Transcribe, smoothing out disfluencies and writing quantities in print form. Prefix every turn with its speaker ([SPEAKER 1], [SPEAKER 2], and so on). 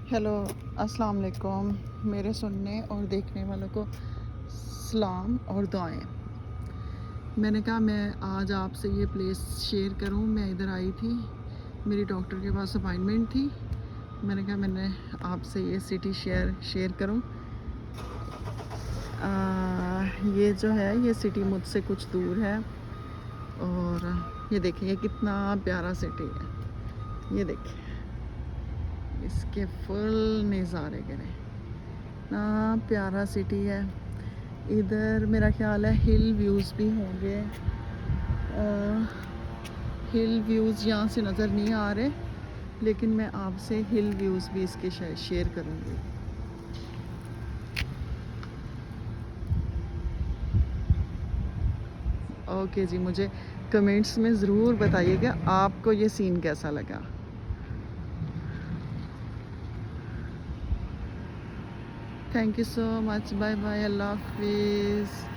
[SPEAKER 1] Hello, अस्सलाम वालेकुम। मेरे सुनने और देखने वालों को सलाम और दुआएं। मैंने कहा मैं आज आपसे ये प्लेस शेयर करूं। मैं इधर आई थी, मेरी डॉक्टर के पास अपॉइंटमेंट थी। मैंने कहा मैंने आपसे ये सिटी शेयर करूं। ये जो है ये सिटी मुझसे कुछ दूर है और ये देखिए कितना प्यारा सिटी है। ये देखिए इसके फुल नज़ारे करें, इतना प्यारा सिटी है। इधर मेरा ख्याल है हिल व्यूज़ भी होंगे। हिल व्यूज़ यहाँ से नज़र नहीं आ रहे, लेकिन मैं आपसे हिल व्यूज़ भी इसके शेयर करूँगी। ओके जी, मुझे कमेंट्स में ज़रूर बताइएगा आपको ये सीन कैसा लगा। Thank you so much. Bye bye, अल्लाह हाफिज़।